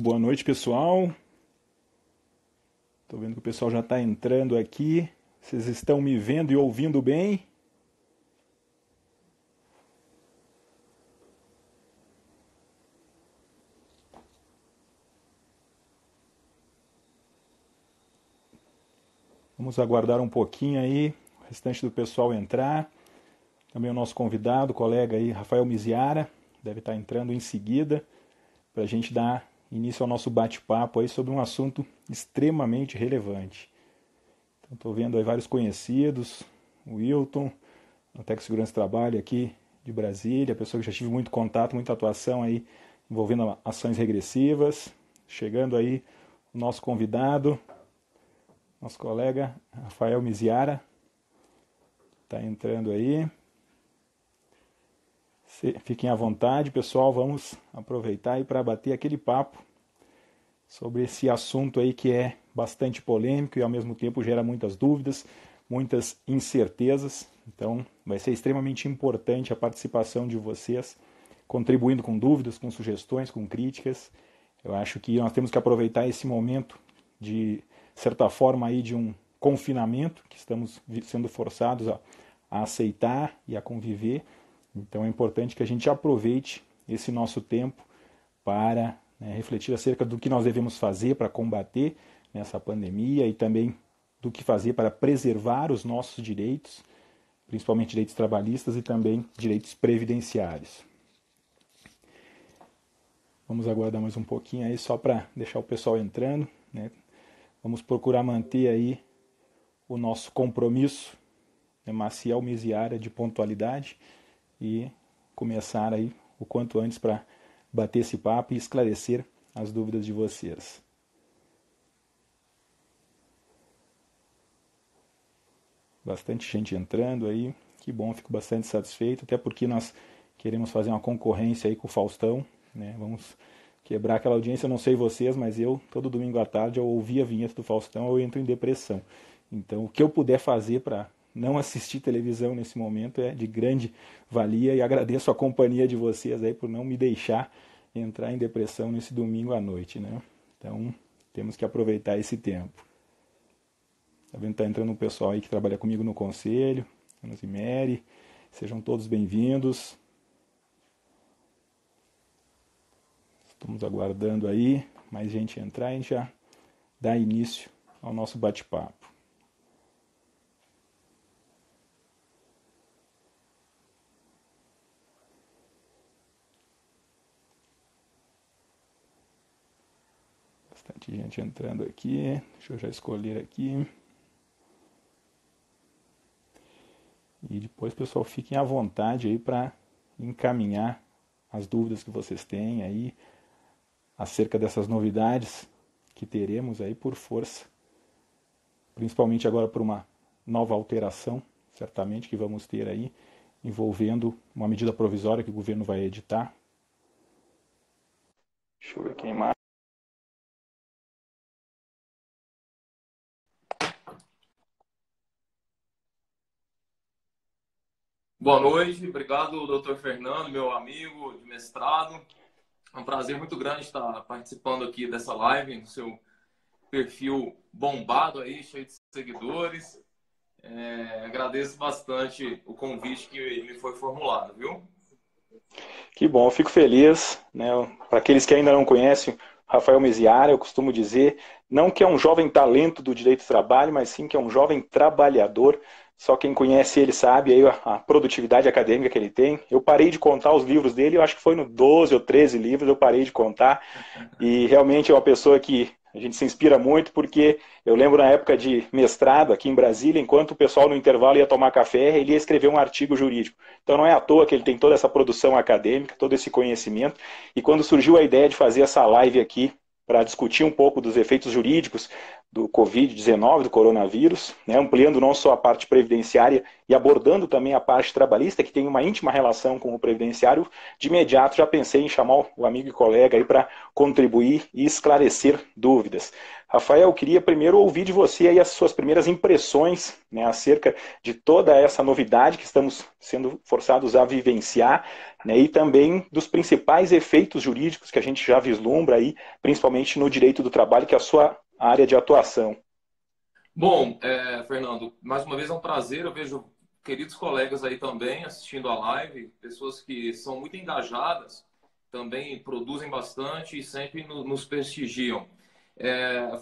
Boa noite, pessoal. Estou vendo que o pessoal já está entrando aqui. Vocês estão me vendo e ouvindo bem? Vamos aguardar um pouquinho aí, o restante do pessoal entrar. Também o nosso convidado, colega aí, Rafael Miziara, deve estar entrando em seguida para a gente dar início ao nosso bate-papo aí sobre um assunto extremamente relevante. Então, estou vendo aí vários conhecidos, o Wilton, a Tec Segurança e Trabalho aqui de Brasília, pessoa que já tive muito contato, muita atuação aí envolvendo ações regressivas. Chegando aí o nosso convidado, nosso colega Rafael Miziara, está entrando aí. Fiquem à vontade, pessoal, vamos aproveitar aí para bater aquele papo sobre esse assunto aí que é bastante polêmico e ao mesmo tempo gera muitas dúvidas, muitas incertezas. Então vai ser extremamente importante a participação de vocês, contribuindo com dúvidas, com sugestões, com críticas. Eu acho que nós temos que aproveitar esse momento de certa forma aí de um confinamento que estamos sendo forçados a aceitar e a conviver. Então é importante que a gente aproveite esse nosso tempo para refletir acerca do que nós devemos fazer para combater nessa pandemia e também do que fazer para preservar os nossos direitos, principalmente direitos trabalhistas e também direitos previdenciários. Vamos aguardar mais um pouquinho aí só para deixar o pessoal entrando, né? Vamos procurar manter aí o nosso compromisso, Maciel Miziara, de pontualidade e começar aí o quanto antes para bater esse papo e esclarecer as dúvidas de vocês. Bastante gente entrando aí, que bom, fico bastante satisfeito, até porque nós queremos fazer uma concorrência aí com o Faustão, né? Vamos quebrar aquela audiência, eu não sei vocês, mas eu, todo domingo à tarde, eu ouvi a vinheta do Faustão, eu entro em depressão. Então, o que eu puder fazer para não assistir televisão nesse momento é de grande valia e agradeço a companhia de vocês aí por não me deixar entrar em depressão nesse domingo à noite, né? Então, temos que aproveitar esse tempo. Tá vendo? Tá entrando um pessoal aí que trabalha comigo no conselho, Ana Zimeri, sejam todos bem-vindos. Estamos aguardando aí mais gente entrar e a gente já dá início ao nosso bate-papo. Bastante gente entrando aqui. Deixa eu já escolher aqui. E depois, pessoal, fiquem à vontade aí para encaminhar as dúvidas que vocês têm aí acerca dessas novidades que teremos aí por força, principalmente agora por uma nova alteração, certamente que vamos ter aí, envolvendo uma medida provisória que o governo vai editar. Deixa eu ver quem mais. Boa noite, obrigado, doutor Fernando, meu amigo de mestrado. É um prazer muito grande estar participando aqui dessa live, no seu perfil bombado aí, cheio de seguidores. Agradeço bastante o convite que me foi formulado, viu? Que bom, eu fico feliz, né? Para aqueles que ainda não conhecem, Rafael Miziara, eu costumo dizer, não que é um jovem talento do direito do trabalho, mas sim que é um jovem trabalhador. Só quem conhece ele sabe aí a produtividade acadêmica que ele tem. Eu parei de contar os livros dele, eu acho que foi no 12 ou 13 livros, eu parei de contar. E realmente é uma pessoa que a gente se inspira muito, porque eu lembro na época de mestrado aqui em Brasília, enquanto o pessoal no intervalo ia tomar café, ele ia escrever um artigo jurídico. Então não é à toa que ele tem toda essa produção acadêmica, todo esse conhecimento. E quando surgiu a ideia de fazer essa live aqui, para discutir um pouco dos efeitos jurídicos do Covid-19, do coronavírus, né, ampliando não só a parte previdenciária e abordando também a parte trabalhista, que tem uma íntima relação com o previdenciário. De imediato já pensei em chamar o amigo e colega aí para contribuir e esclarecer dúvidas. Rafael, eu queria primeiro ouvir de você aí as suas primeiras impressões, né, acerca de toda essa novidade que estamos sendo forçados a vivenciar, né, e também dos principais efeitos jurídicos que a gente já vislumbra aí, principalmente no direito do trabalho, que é a sua área de atuação. Bom, Fernando, mais uma vez é um prazer. Eu vejo queridos colegas aí também assistindo a live, pessoas que são muito engajadas, também produzem bastante e sempre nos prestigiam.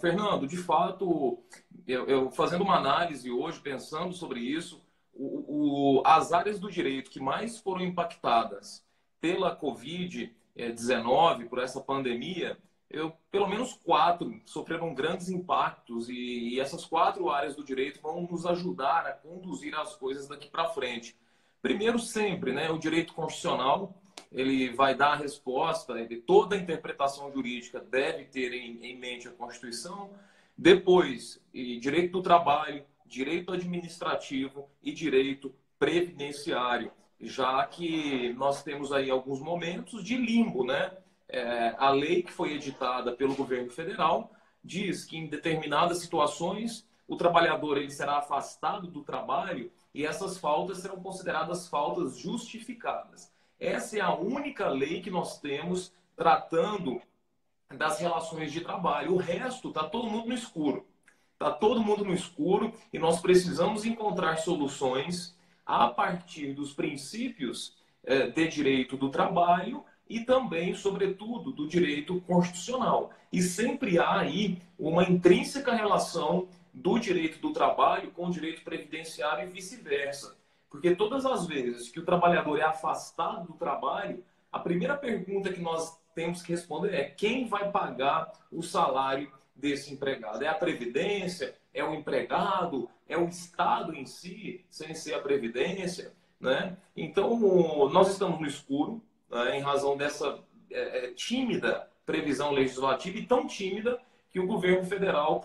Fernando, de fato, eu fazendo uma análise hoje, pensando sobre isso, as áreas do direito que mais foram impactadas pela Covid-19, por essa pandemia, pelo menos 4 sofreram grandes impactos e essas 4 áreas do direito vão nos ajudar a conduzir as coisas daqui para frente. Primeiro, sempre, né, o direito constitucional, ele vai dar a resposta, toda a interpretação jurídica deve ter em mente a Constituição. Depois, direito do trabalho, direito administrativo e direito previdenciário, já que nós temos aí alguns momentos de limbo, né? A lei que foi editada pelo governo federal diz que em determinadas situações o trabalhador ele será afastado do trabalho e essas faltas serão consideradas faltas justificadas. Essa é a única lei que nós temos tratando das relações de trabalho. O resto está todo mundo no escuro. Está todo mundo no escuro e nós precisamos encontrar soluções a partir dos princípios de direito do trabalho e também, sobretudo, do direito constitucional. E sempre há aí uma intrínseca relação do direito do trabalho com o direito previdenciário e vice-versa. Porque todas as vezes que o trabalhador é afastado do trabalho, a primeira pergunta que nós temos que responder é: quem vai pagar o salário desse empregado? É a Previdência? É o empregado? É o Estado em si, sem ser a Previdência? Né? Então, nós estamos no escuro, né, em razão dessa tímida previsão legislativa, e tão tímida que o governo federal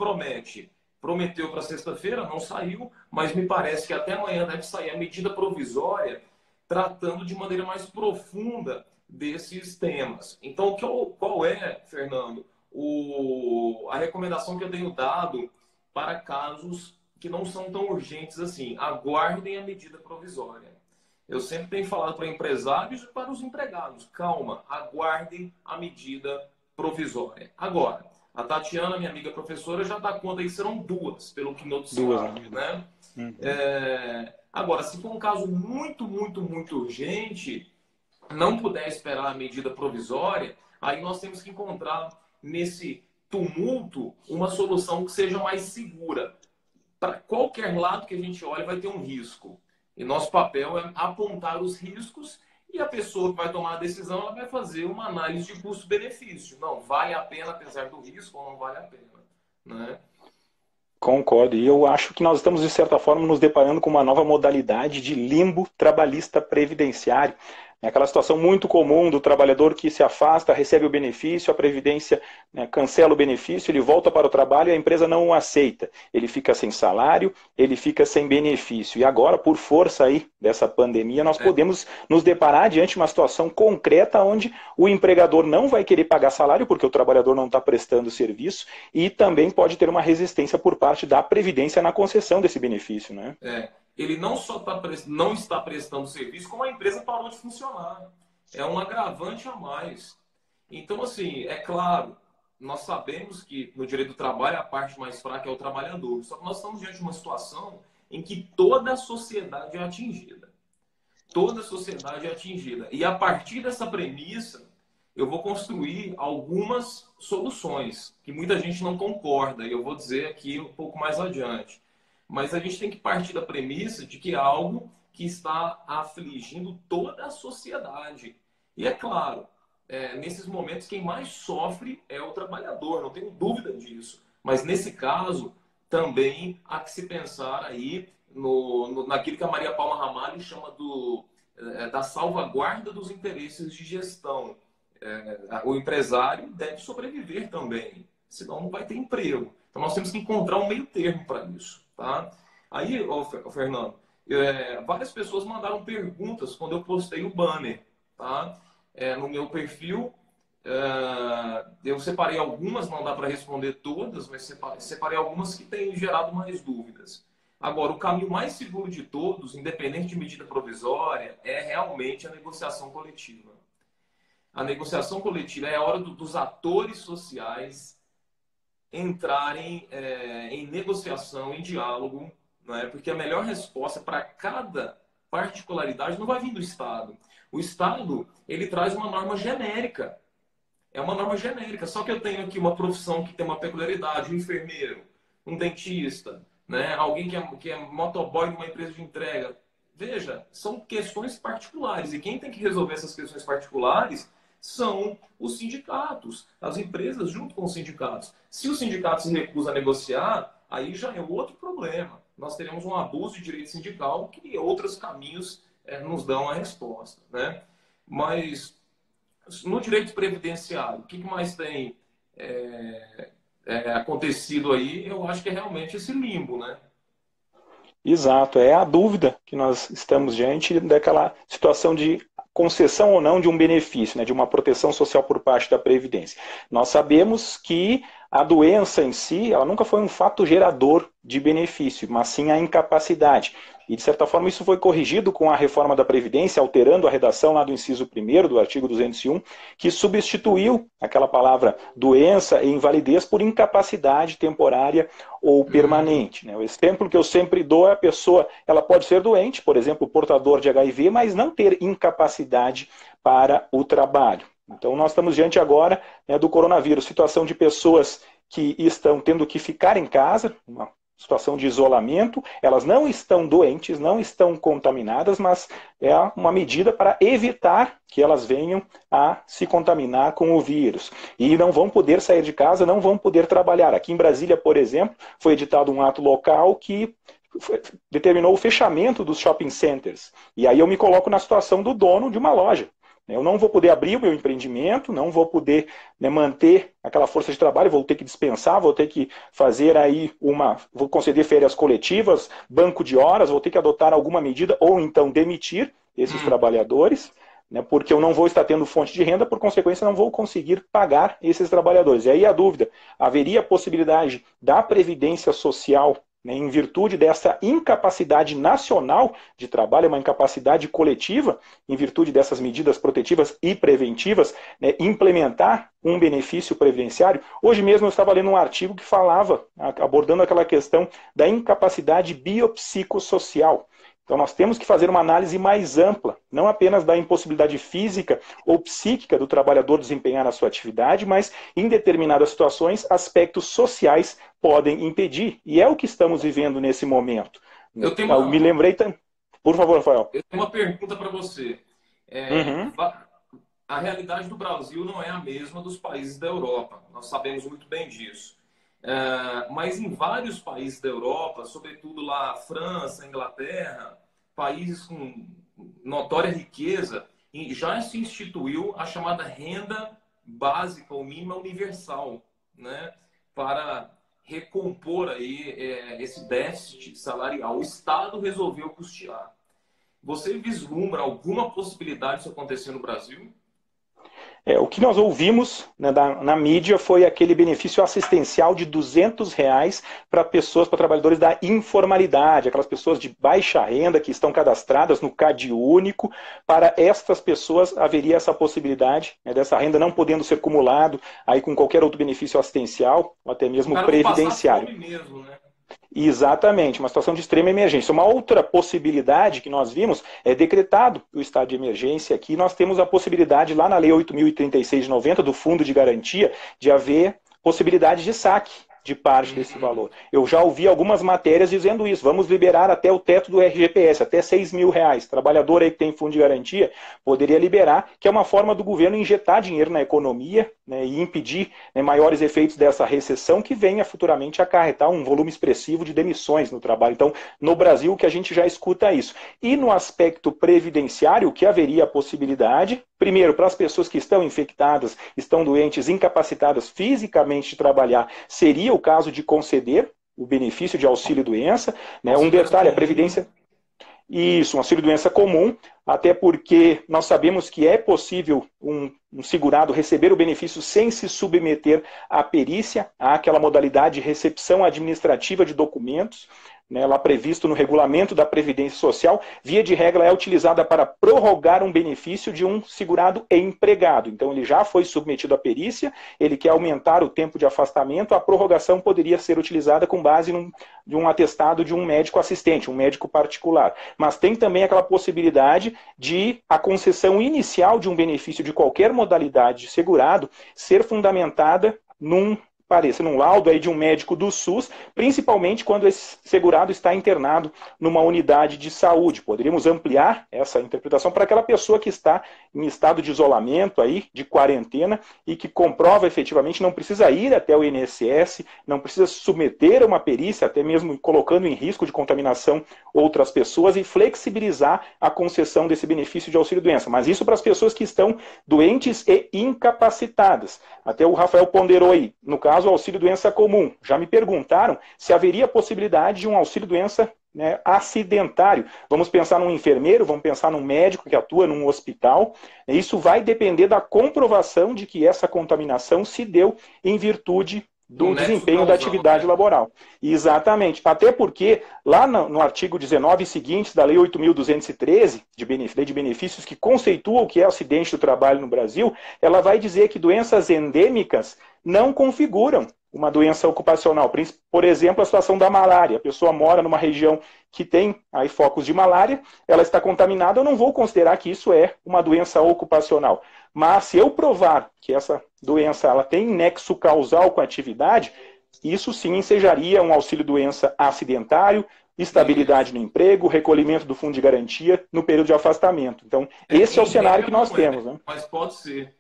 prometeu para sexta-feira, não saiu, mas me parece que até amanhã deve sair a medida provisória tratando de maneira mais profunda desses temas. Então, qual é, Fernando, a recomendação que eu tenho dado para casos que não são tão urgentes assim? Aguardem a medida provisória. Eu sempre tenho falado para empresários e para os empregados: calma, aguardem a medida provisória. Agora, a Tatiana, minha amiga professora, já dá conta que serão 2, pelo que noticiado, né? Agora, se for um caso muito, muito, muito urgente, não puder esperar a medida provisória, aí nós temos que encontrar nesse tumulto uma solução que seja mais segura. Para qualquer lado que a gente olhe, vai ter um risco. E nosso papel é apontar os riscos e a pessoa que vai tomar a decisão, ela vai fazer uma análise de custo-benefício. Não, vale a pena apesar do risco ou não vale a pena, né? Concordo. E eu acho que nós estamos, de certa forma, nos deparando com uma nova modalidade de limbo trabalhista previdenciário. É aquela situação muito comum do trabalhador que se afasta, recebe o benefício, a Previdência, né, cancela o benefício, ele volta para o trabalho e a empresa não o aceita. Ele fica sem salário, ele fica sem benefício. E agora, por força aí dessa pandemia, nós podemos nos deparar diante de uma situação concreta onde o empregador não vai querer pagar salário porque o trabalhador não está prestando serviço e também pode ter uma resistência por parte da Previdência na concessão desse benefício, né? Ele não só não está prestando serviço, como a empresa parou de funcionar. É um agravante a mais. Então, assim, é claro, nós sabemos que no direito do trabalho a parte mais fraca é o trabalhador. Só que nós estamos diante de uma situação em que toda a sociedade é atingida. Toda a sociedade é atingida. E a partir dessa premissa, eu vou construir algumas soluções que muita gente não concorda. E eu vou dizer aqui um pouco mais adiante. Mas a gente tem que partir da premissa de que é algo que está afligindo toda a sociedade. E é claro, nesses momentos quem mais sofre é o trabalhador, não tenho dúvida disso. Mas nesse caso, também há que se pensar aí naquilo que a Maria Paula Ramalho chama da salvaguarda dos interesses de gestão. O empresário deve sobreviver também, senão não vai ter emprego. Então nós temos que encontrar um meio termo para isso, tá? Aí, Fernando, várias pessoas mandaram perguntas quando eu postei o banner, tá? No meu perfil, eu separei algumas, não dá para responder todas, mas separei algumas que têm gerado mais dúvidas. Agora, o caminho mais seguro de todos, independente de medida provisória, é realmente a negociação coletiva. A negociação coletiva é a hora dos atores sociais entrarem em negociação, em diálogo, não é? Porque a melhor resposta para cada particularidade não vai vir do Estado. O Estado, ele traz uma norma genérica. É uma norma genérica. Só que eu tenho aqui uma profissão que tem uma peculiaridade, um enfermeiro, um dentista, né? Alguém que é motoboy numa empresa de entrega. Veja, são questões particulares. E quem tem que resolver essas questões particulares são os sindicatos, as empresas junto com os sindicatos. Se o sindicato se recusa a negociar, aí já é outro problema. Nós teremos um abuso de direito sindical que outros caminhos nos dão a resposta, né? Mas no direito previdenciário, o que mais tem acontecido aí? Eu acho que é realmente esse limbo, né? Exato, é a dúvida que nós estamos diante daquela situação de concessão ou não de um benefício, né, de uma proteção social por parte da Previdência. Nós sabemos que a doença em si, ela nunca foi um fato gerador de benefício, mas sim a incapacidade. E, de certa forma, isso foi corrigido com a reforma da Previdência, alterando a redação lá do inciso 1º do artigo 201, que substituiu aquela palavra doença e invalidez por incapacidade temporária ou permanente. Né? O exemplo que eu sempre dou é a pessoa, ela pode ser doente, por exemplo, portador de HIV, mas não ter incapacidade para o trabalho. Então, nós estamos diante agora, né, do coronavírus, situação de pessoas que estão tendo que ficar em casa, uma situação de isolamento, elas não estão doentes, não estão contaminadas, mas é uma medida para evitar que elas venham a se contaminar com o vírus. E não vão poder sair de casa, não vão poder trabalhar. Aqui em Brasília, por exemplo, foi editado um ato local que determinou o fechamento dos shopping centers. E aí eu me coloco na situação do dono de uma loja. Eu não vou poder abrir o meu empreendimento, não vou poder, né, manter aquela força de trabalho, vou ter que dispensar, vou ter que fazer aí vou conceder férias coletivas, banco de horas, vou ter que adotar alguma medida ou então demitir esses trabalhadores, né, porque eu não vou estar tendo fonte de renda, por consequência não vou conseguir pagar esses trabalhadores. E aí a dúvida, haveria a possibilidade da Previdência Social, né, em virtude dessa incapacidade nacional de trabalho, uma incapacidade coletiva, em virtude dessas medidas protetivas e preventivas, né, implementar um benefício previdenciário? Hoje mesmo eu estava lendo um artigo que falava, abordando aquela questão da incapacidade biopsicossocial. Então nós temos que fazer uma análise mais ampla, não apenas da impossibilidade física ou psíquica do trabalhador desempenhar a sua atividade, mas em determinadas situações, aspectos sociais podem impedir. E é o que estamos vivendo nesse momento. Eu me lembrei... Por favor, Rafael. Eu tenho uma pergunta para você. A realidade do Brasil não é a mesma dos países da Europa. Nós sabemos muito bem disso. Mas em vários países da Europa, sobretudo lá França, Inglaterra, países com notória riqueza, já se instituiu a chamada renda básica ou mínima universal, né, para recompor aí esse déficit salarial. O Estado resolveu custear. Você vislumbra alguma possibilidade disso acontecer no Brasil? O que nós ouvimos, né, na mídia foi aquele benefício assistencial de R$200 para pessoas, para trabalhadores da informalidade, aquelas pessoas de baixa renda que estão cadastradas no CAD único. Para estas pessoas haveria essa possibilidade, né, dessa renda não podendo ser acumulado aí com qualquer outro benefício assistencial, ou até mesmo previdenciário. Fome mesmo, né? Exatamente, uma situação de extrema emergência. Uma outra possibilidade que nós vimos é decretado o estado de emergência aqui. Nós temos a possibilidade, lá na Lei 8.036 de 90, do Fundo de Garantia, de haver possibilidade de saque de parte desse valor. Eu já ouvi algumas matérias dizendo isso. Vamos liberar até o teto do RGPS, até R$6.000. Trabalhador aí que tem fundo de garantia poderia liberar, que é uma forma do governo injetar dinheiro na economia, né, e impedir, né, maiores efeitos dessa recessão que venha futuramente acarretar um volume expressivo de demissões no trabalho. Então, no Brasil, que a gente já escuta isso. E no aspecto previdenciário, que haveria a possibilidade, primeiro, para as pessoas que estão infectadas, estão doentes, incapacitadas fisicamente de trabalhar, seria o caso de conceder o benefício de auxílio-doença, né? Um detalhe, a Previdência... Isso, um auxílio-doença comum, até porque nós sabemos que é possível um segurado receber o benefício sem se submeter à perícia, àquela modalidade de recepção administrativa de documentos, né, lá previsto no regulamento da Previdência Social, via de regra é utilizada para prorrogar um benefício de um segurado empregado. Então ele já foi submetido à perícia, ele quer aumentar o tempo de afastamento, a prorrogação poderia ser utilizada com base de um atestado de um médico assistente, um médico particular. Mas tem também aquela possibilidade de a concessão inicial de um benefício de qualquer modalidade de segurado ser fundamentada num laudo aí de um médico do SUS, principalmente quando esse segurado está internado numa unidade de saúde. Poderíamos ampliar essa interpretação para aquela pessoa que está em estado de isolamento, aí, de quarentena, e que comprova efetivamente, não precisa ir até o INSS, não precisa submeter a uma perícia, até mesmo colocando em risco de contaminação outras pessoas, e flexibilizar a concessão desse benefício de auxílio-doença. Mas isso para as pessoas que estão doentes e incapacitadas. Até o Rafael ponderou aí, no caso, o auxílio-doença comum. Já me perguntaram se haveria possibilidade de um auxílio-doença, né, acidentário. Vamos pensar num enfermeiro, vamos pensar num médico que atua num hospital. Isso vai depender da comprovação de que essa contaminação se deu em virtude do desempenho da atividade laboral. Exatamente. Até porque, lá no artigo 19 e seguintes da Lei 8.213, Lei de Benefícios, que conceitua o que é acidente do trabalho no Brasil, ela vai dizer que doenças endêmicas não configuram uma doença ocupacional. Por exemplo, a situação da malária. A pessoa mora numa região que tem aí focos de malária, ela está contaminada, eu não vou considerar que isso é uma doença ocupacional. Mas se eu provar que essa doença ela tem nexo causal com a atividade, isso sim ensejaria um auxílio-doença acidentário, estabilidade no emprego, recolhimento do fundo de garantia no período de afastamento. Então, esse é o cenário que nós temos, né? Mas pode ser.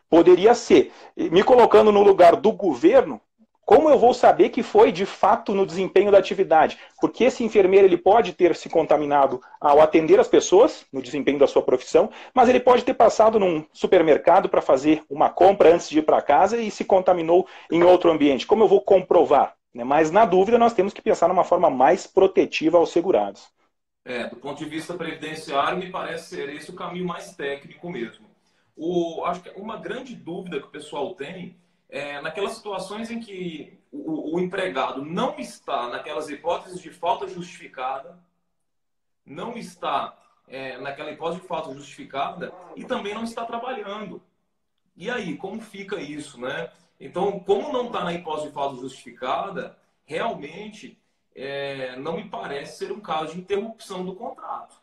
Poderia ser. Me colocando no lugar do governo, como eu vou saber que foi de fato no desempenho da atividade? Porque esse enfermeiro ele pode ter se contaminado ao atender as pessoas, no desempenho da sua profissão, mas ele pode ter passado num supermercado para fazer uma compra antes de ir para casa e se contaminou em outro ambiente. Como eu vou comprovar? Mas, na dúvida, nós temos que pensar numa forma mais protetiva aos segurados. Do ponto de vista previdenciário, me parece ser esse o caminho mais técnico mesmo. Acho que uma grande dúvida que o pessoal tem é naquelas situações em que o empregado não está naquelas hipóteses de falta justificada, não está naquela hipótese de falta justificada e também não está trabalhando. E aí, como fica isso, né? Então, como não está na hipótese de falta justificada, realmente não me parece ser um caso de interrupção do contrato,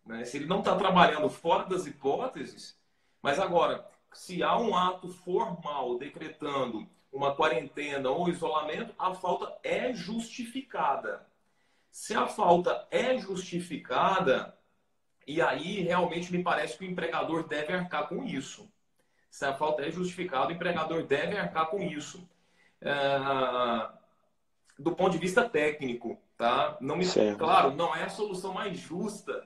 né? Se ele não está trabalhando fora das hipóteses, mas agora, se há um ato formal decretando uma quarentena ou isolamento, a falta é justificada. Se a falta é justificada, e aí realmente me parece que o empregador deve arcar com isso. Se a falta é justificada, o empregador deve arcar com isso. Do ponto de vista técnico, tá? Claro, não é a solução mais justa.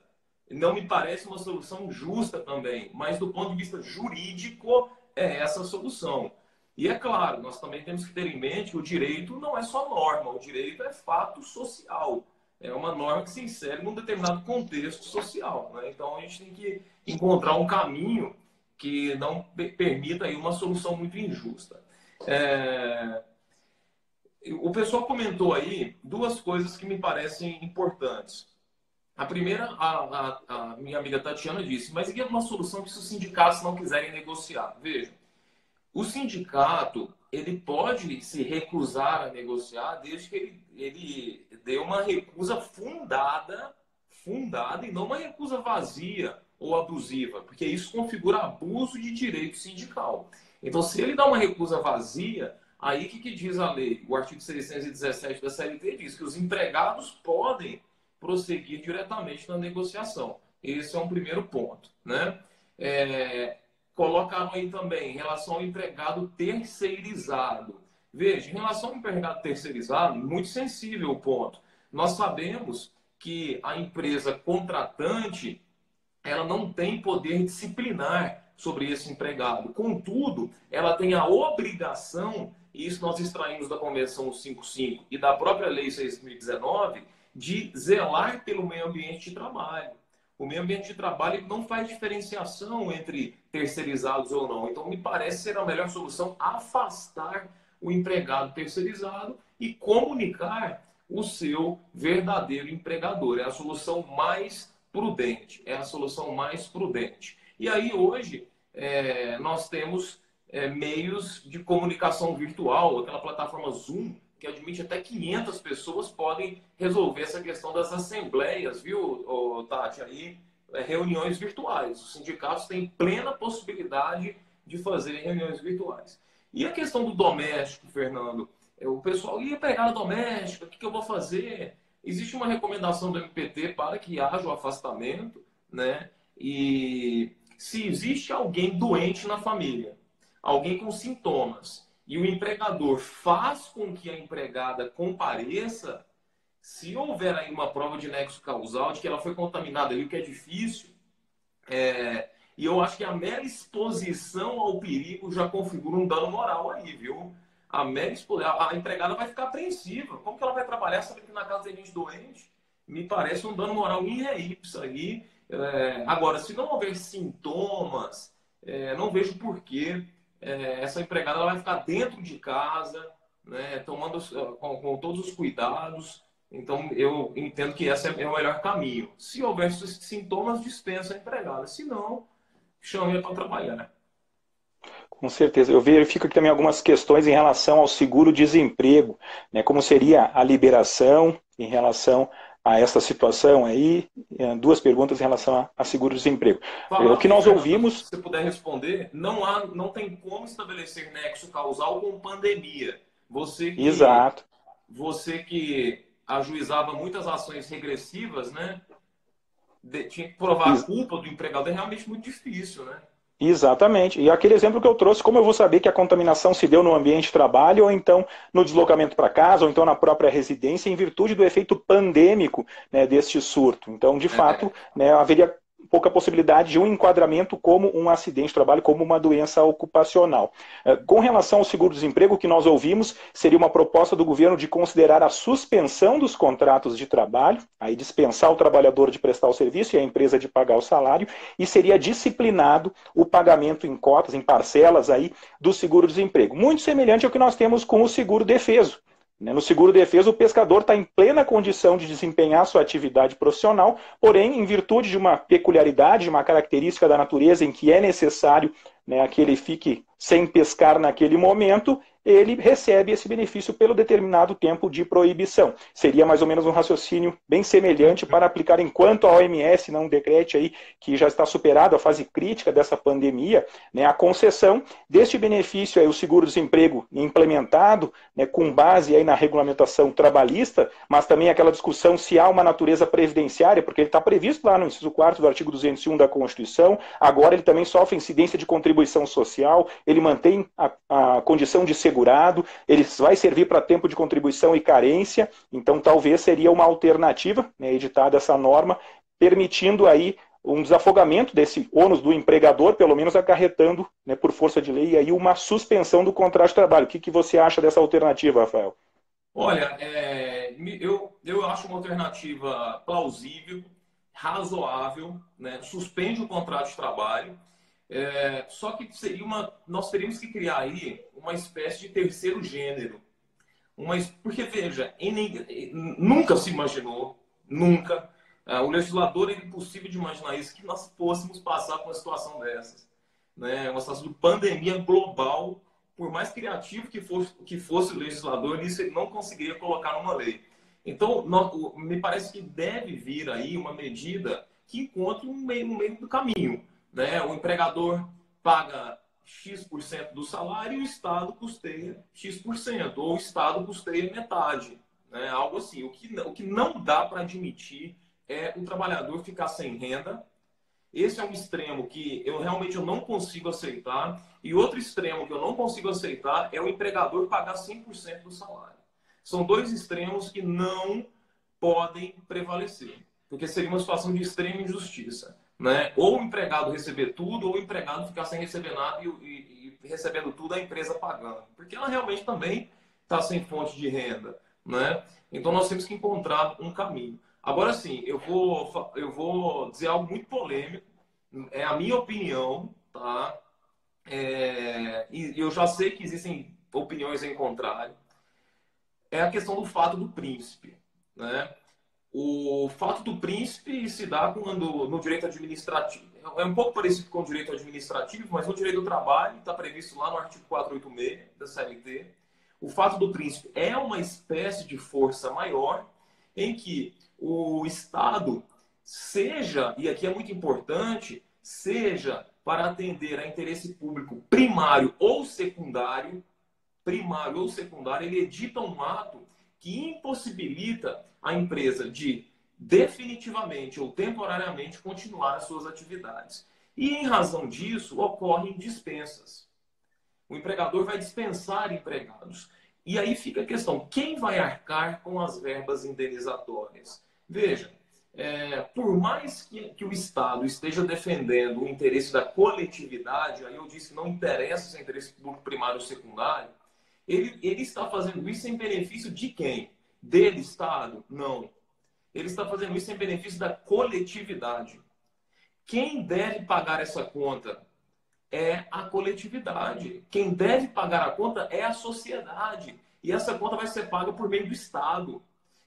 Não me parece uma solução justa também, mas do ponto de vista jurídico é essa a solução. E é claro, nós também temos que ter em mente que o direito não é só norma, o direito é fato social. É uma norma que se insere num determinado contexto social, né? Então a gente tem que encontrar um caminho que não permita aí uma solução muito injusta. O pessoal comentou aí duas coisas que me parecem importantes. A primeira, a minha amiga Tatiana disse, mas e uma solução que se os sindicatos não quiserem negociar? Veja, o sindicato ele pode se recusar a negociar desde que ele dê uma recusa fundada e não uma recusa vazia ou abusiva, porque isso configura abuso de direito sindical. Então, se ele dá uma recusa vazia, aí o que diz a lei? O artigo 617 da CLT diz que os empregados podem prosseguir diretamente na negociação. Esse é um primeiro ponto, né? Colocaram aí também em relação ao empregado terceirizado. Veja, em relação ao empregado terceirizado, muito sensível o ponto. Nós sabemos que a empresa contratante ela não tem poder disciplinar sobre esse empregado. Contudo, ela tem a obrigação, e isso nós extraímos da Convenção 155 e da própria Lei 6.019, de zelar pelo meio ambiente de trabalho. O meio ambiente de trabalho não faz diferenciação entre terceirizados ou não. Então, me parece ser a melhor solução afastar o empregado terceirizado e comunicar o seu verdadeiro empregador. É a solução mais prudente. É a solução mais prudente. E aí, hoje, nós temos meios de comunicação virtual, aquela plataforma Zoom, que admite até 500 pessoas, podem resolver essa questão das assembleias, viu, Tati? Aí, reuniões virtuais. Os sindicatos têm plena possibilidade de fazer reuniões virtuais. E a questão do doméstico, Fernando? O pessoal, e a empregada doméstica, o que eu vou fazer? Existe uma recomendação do MPT para que haja o afastamento, né? E se existe alguém doente na família, alguém com sintomas, e o empregador faz com que a empregada compareça, se houver aí uma prova de nexo causal, de que ela foi contaminada ali, o que é difícil, e eu acho que a mera exposição ao perigo já configura um dano moral aí, viu? A empregada vai ficar apreensiva. Como que ela vai trabalhar sabendo que na casa tem gente doente? Me parece um dano moral in re ipsa aí. Agora, se não houver sintomas, não vejo por que essa empregada ela vai ficar dentro de casa, né, tomando com todos os cuidados. Então, eu entendo que esse é o melhor caminho. Se houver sintomas, dispensa a empregada. Se não, chame-a para trabalhar. Com certeza. Eu verifico aqui também algumas questões em relação ao seguro-desemprego, né? Como seria a liberação em relação a essa situação aí? Duas perguntas em relação a seguro-desemprego. O que nós ouvimos... Se você puder responder, não tem como estabelecer nexo causal com pandemia. Exato. Você que ajuizava muitas ações regressivas, né? Tinha que provar a culpa do empregado. É realmente muito difícil, né? Exatamente. E aquele exemplo que eu trouxe, como eu vou saber que a contaminação se deu no ambiente de trabalho, ou então no deslocamento para casa, ou então na própria residência, em virtude do efeito pandêmico, né, deste surto. Então, de fato, né, haveria pouca possibilidade de um enquadramento como um acidente de trabalho, como uma doença ocupacional. Com relação ao seguro-desemprego, o que nós ouvimos seria uma proposta do governo de considerar a suspensão dos contratos de trabalho, aí dispensar o trabalhador de prestar o serviço e a empresa de pagar o salário, e seria disciplinado o pagamento em cotas, em parcelas aí do seguro-desemprego. Muito semelhante ao que nós temos com o seguro-defeso. No seguro-defesa, o pescador está em plena condição de desempenhar sua atividade profissional, porém, em virtude de uma peculiaridade, de uma característica da natureza em que é necessário, né, que ele fique sem pescar naquele momento, ele recebe esse benefício pelo determinado tempo de proibição. Seria mais ou menos um raciocínio bem semelhante para aplicar enquanto a OMS não decrete aí que já está superada a fase crítica dessa pandemia, né, a concessão deste benefício, aí, o seguro-desemprego implementado, né, com base aí na regulamentação trabalhista, mas também aquela discussão se há uma natureza previdenciária, porque ele está previsto lá no inciso 4º do artigo 201 da Constituição, agora ele também sofre incidência de contribuição social, ele mantém a condição de segurado, ele vai servir para tempo de contribuição e carência, então talvez seria uma alternativa, né, editada essa norma, permitindo aí um desafogamento desse ônus do empregador, pelo menos acarretando, né, por força de lei, aí uma suspensão do contrato de trabalho. O que você acha dessa alternativa, Rafael? Olha, eu acho uma alternativa plausível, razoável, né? Suspende o contrato de trabalho, só que nós teríamos que criar aí uma espécie de terceiro gênero. Porque, veja, nunca se imaginou, nunca, o legislador é impossível de imaginar isso, que nós fôssemos passar por uma situação dessas. Né? Uma situação de pandemia global, por mais criativo que fosse o legislador, isso ele não conseguiria colocar numa lei. Então, me parece que deve vir aí uma medida que encontre no meio do caminho. Né? O empregador paga X% do salário e o Estado custeia X%, ou o Estado custeia metade. Né? Algo assim. O que não dá para admitir é o trabalhador ficar sem renda. Esse é um extremo que eu realmente não consigo aceitar. E outro extremo que eu não consigo aceitar é o empregador pagar 100% do salário. São dois extremos que não podem prevalecer, porque seria uma situação de extrema injustiça. né? Ou o empregado receber tudo, ou o empregado ficar sem receber nada e recebendo tudo, a empresa pagando. Porque ela realmente também está sem fonte de renda, né? Então nós temos que encontrar um caminho. Agora sim, eu vou dizer algo muito polêmico, é a minha opinião, tá? E eu já sei que existem opiniões em contrário. É a questão do fato do príncipe, né? O fato do príncipe se dá quando no direito administrativo. É um pouco parecido com o direito administrativo, mas no direito do trabalho está previsto lá no artigo 486 da CLT. O fato do príncipe é uma espécie de força maior em que o Estado seja, e aqui é muito importante, seja para atender a interesse público primário ou secundário, ele edita um ato que impossibilita a empresa de definitivamente ou temporariamente continuar as suas atividades. E em razão disso, ocorrem dispensas. O empregador vai dispensar empregados. E aí fica a questão, quem vai arcar com as verbas indenizatórias? Veja, por mais que o Estado esteja defendendo o interesse da coletividade, aí eu disse que não interessa se é interesse público primário ou secundário, ele está fazendo isso em benefício de quem? Dele, Estado? Não. Ele está fazendo isso em benefício da coletividade. Quem deve pagar essa conta é a coletividade. Quem deve pagar a conta é a sociedade. E essa conta vai ser paga por meio do Estado.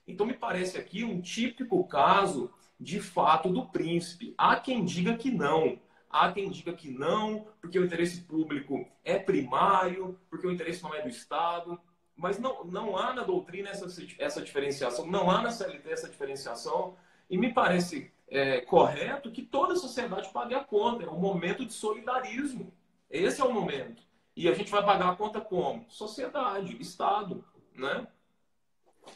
Então, me parece aqui um típico caso de fato do príncipe. Há quem diga que não. Há quem diga que não, porque o interesse público é primário, porque o interesse não é do Estado. Mas não há na doutrina essa diferenciação, não há na CLT essa diferenciação. E me parece correto que toda a sociedade pague a conta. É um momento de solidarismo. Esse é o momento. E a gente vai pagar a conta como? Sociedade, Estado, né?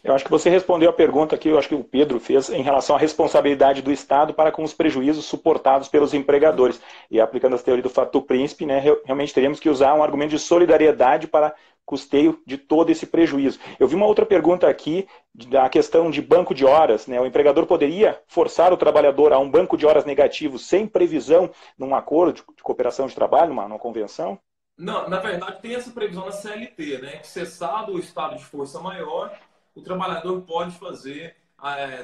Eu acho que você respondeu a pergunta que eu acho que o Pedro fez em relação à responsabilidade do Estado para com os prejuízos suportados pelos empregadores. E aplicando a teoria do fato do príncipe, né, realmente teríamos que usar um argumento de solidariedade para custeio de todo esse prejuízo. Eu vi uma outra pergunta aqui, da questão de banco de horas, né? O empregador poderia forçar o trabalhador a um banco de horas negativo sem previsão num acordo de cooperação de trabalho, numa convenção? Não, na verdade tem essa previsão na CLT, né? Que cessado o estado de força maior, o trabalhador pode fazer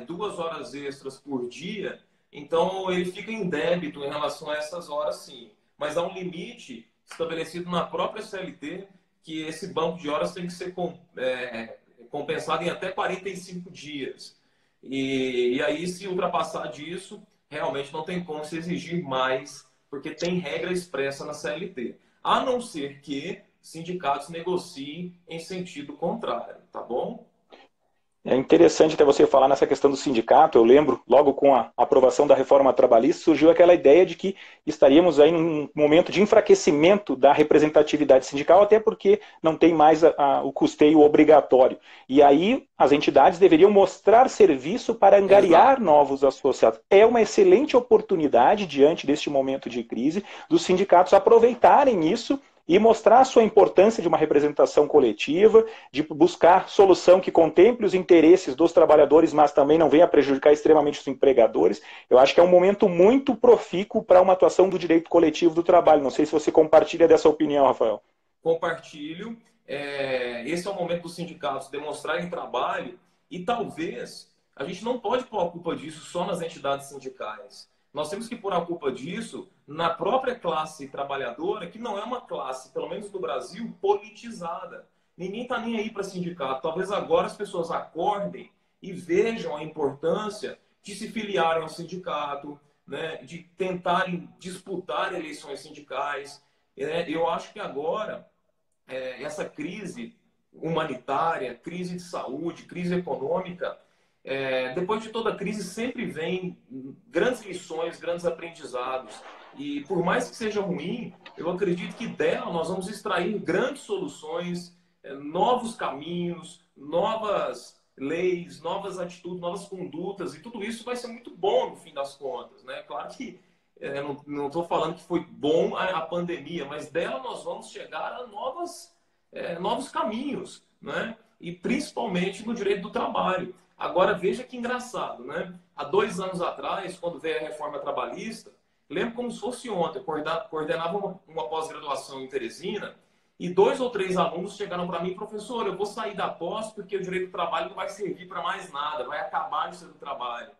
2 horas extras por dia, então ele fica em débito em relação a essas horas, sim. Mas há um limite estabelecido na própria CLT que esse banco de horas tem que ser compensado em até 45 dias. E aí, se ultrapassar disso, realmente não tem como se exigir mais, porque tem regra expressa na CLT. A não ser que sindicatos negociem em sentido contrário, tá bom? É interessante até você falar nessa questão do sindicato. Eu lembro, logo com a aprovação da reforma trabalhista, surgiu aquela ideia de que estaríamos aí num momento de enfraquecimento da representatividade sindical, até porque não tem mais o custeio obrigatório. E aí as entidades deveriam mostrar serviço para angariar novos associados. É uma excelente oportunidade, diante deste momento de crise, dos sindicatos aproveitarem isso e mostrar a sua importância de uma representação coletiva, de buscar solução que contemple os interesses dos trabalhadores, mas também não venha prejudicar extremamente os empregadores. Eu acho que é um momento muito profícuo para uma atuação do direito coletivo do trabalho. Não sei se você compartilha dessa opinião, Rafael. Compartilho. Esse é o momento dos sindicatos demonstrarem trabalho e talvez a gente não pode pôr a culpa disso só nas entidades sindicais. Nós temos que pôr a culpa disso na própria classe trabalhadora, que não é uma classe, pelo menos no Brasil, politizada. Ninguém está nem aí para sindicato. Talvez agora as pessoas acordem e vejam a importância de se filiarem ao sindicato, né, de tentarem disputar eleições sindicais. Eu acho que agora essa crise humanitária, crise de saúde, crise econômica, depois de toda crise sempre vem grandes lições, grandes aprendizados. E por mais que seja ruim, eu acredito que dela nós vamos extrair grandes soluções, novos caminhos, novas leis, novas atitudes, novas condutas, e tudo isso vai ser muito bom no fim das contas, né? Claro que não estou falando que foi bom a pandemia, mas dela nós vamos chegar a novos caminhos, né? E principalmente no direito do trabalho. Agora, veja que engraçado, né? Há 2 anos atrás, quando veio a reforma trabalhista, Lembro como se fosse ontem, eu coordenava uma pós-graduação em Teresina, e 2 ou 3 alunos chegaram para mim, professor, eu vou sair da pós porque o direito do trabalho não vai servir para mais nada, vai acabar isso do trabalho.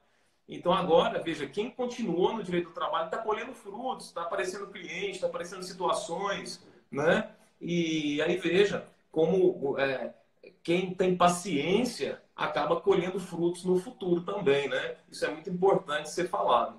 Então agora, veja, quem continuou no direito do trabalho está colhendo frutos, está aparecendo cliente, está aparecendo situações, né? E aí veja como quem tem paciência acaba colhendo frutos no futuro também, né? Isso é muito importante ser falado.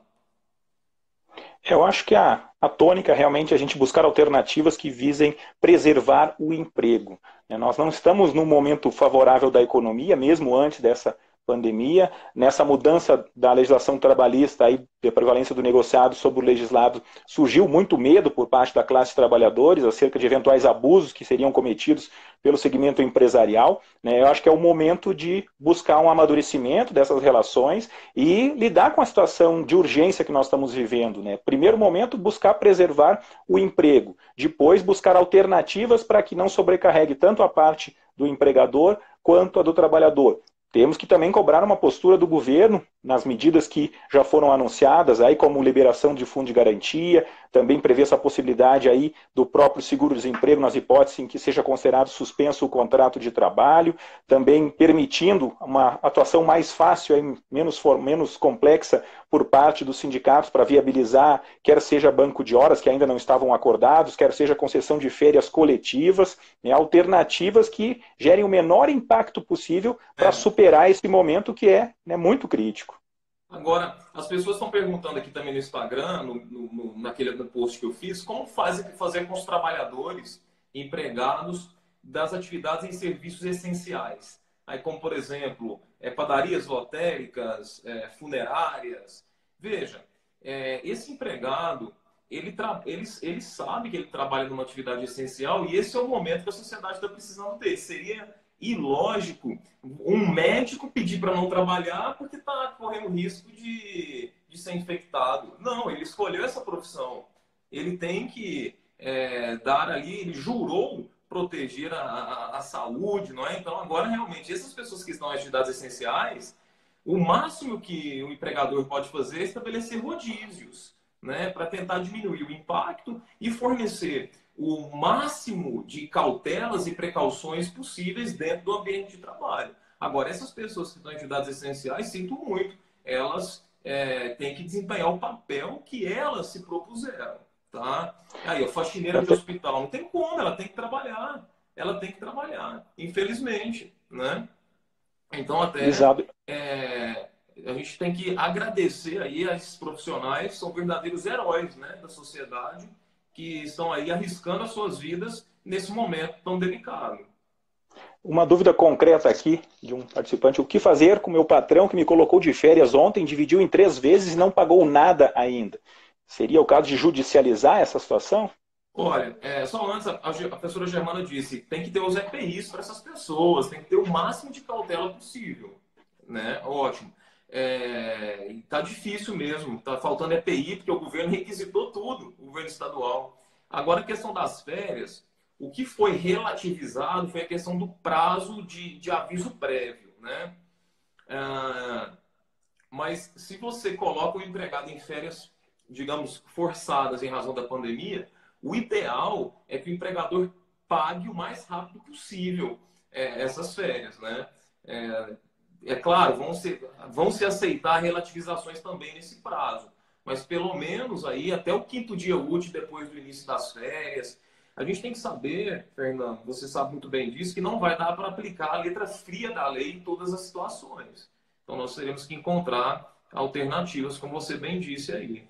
Eu acho que a tônica realmente é a gente buscar alternativas que visem preservar o emprego. Nós não estamos num momento favorável da economia, mesmo antes dessa pandemia. Nessa mudança da legislação trabalhista, aí, da prevalência do negociado sobre o legislado, surgiu muito medo por parte da classe de trabalhadores acerca de eventuais abusos que seriam cometidos pelo segmento empresarial. Eu acho que é o momento de buscar um amadurecimento dessas relações e lidar com a situação de urgência que nós estamos vivendo. Primeiro momento, buscar preservar o emprego. Depois, buscar alternativas para que não sobrecarregue tanto a parte do empregador quanto a do trabalhador. Temos que também cobrar uma postura do governo nas medidas que já foram anunciadas, aí como liberação de fundo de garantia, também prevê essa possibilidade aí do próprio seguro-desemprego nas hipóteses em que seja considerado suspenso o contrato de trabalho, também permitindo uma atuação mais fácil, aí, menos complexa por parte dos sindicatos para viabilizar, quer seja banco de horas que ainda não estavam acordados, quer seja concessão de férias coletivas, alternativas que gerem o menor impacto possível para superar esse momento que é muito crítico. Agora, as pessoas estão perguntando aqui também no Instagram, no post que eu fiz, como fazer com os trabalhadores empregados das atividades em serviços essenciais. Aí, como, por exemplo, padarias lotéricas, funerárias. Veja, esse empregado, ele sabe que ele trabalha numa atividade essencial e esse é o momento que a sociedade está precisando dele. Seria ilógico um médico pedir para não trabalhar porque está correndo risco de ser infectado. Não, ele escolheu essa profissão. Ele tem que dar ali, ele jurou proteger a saúde, não é? Então, agora, realmente, essas pessoas que estão em atividades essenciais, o máximo que o empregador pode fazer é estabelecer rodízios, né? Para tentar diminuir o impacto e fornecer o máximo de cautelas e precauções possíveis dentro do ambiente de trabalho. Agora, essas pessoas que estão em atividades essenciais, sinto muito, elas têm que desempenhar o papel que elas se propuseram. Tá? Aí, a faxineira de hospital, não tem como, ela tem que trabalhar. Ela tem que trabalhar, infelizmente. Né? Então, até a gente tem que agradecer aí a esses profissionais, que são verdadeiros heróis, né, da sociedade, que estão aí arriscando as suas vidas nesse momento tão delicado. Uma dúvida concreta aqui de um participante. O que fazer com o meu patrão que me colocou de férias ontem, dividiu em 3 vezes e não pagou nada ainda? Seria o caso de judicializar essa situação? Olha, só antes, a professora Germana disse, tem que ter os EPIs para essas pessoas, tem que ter o máximo de cautela possível. Né? Ótimo. Tá difícil mesmo, tá faltando EPI, porque o governo requisitou tudo, o governo estadual. Agora, a questão das férias, o que foi relativizado foi a questão do prazo de aviso prévio, né? Mas se você coloca o empregado em férias, digamos, forçadas em razão da pandemia, o ideal é que o empregador pague o mais rápido possível essas férias, né? Claro, vão se aceitar relativizações também nesse prazo, mas pelo menos aí até o 5º dia útil depois do início das férias. A gente tem que saber, Fernando, você sabe muito bem disso, que não vai dar para aplicar a letra fria da lei em todas as situações. Então nós teremos que encontrar alternativas, como você bem disse aí.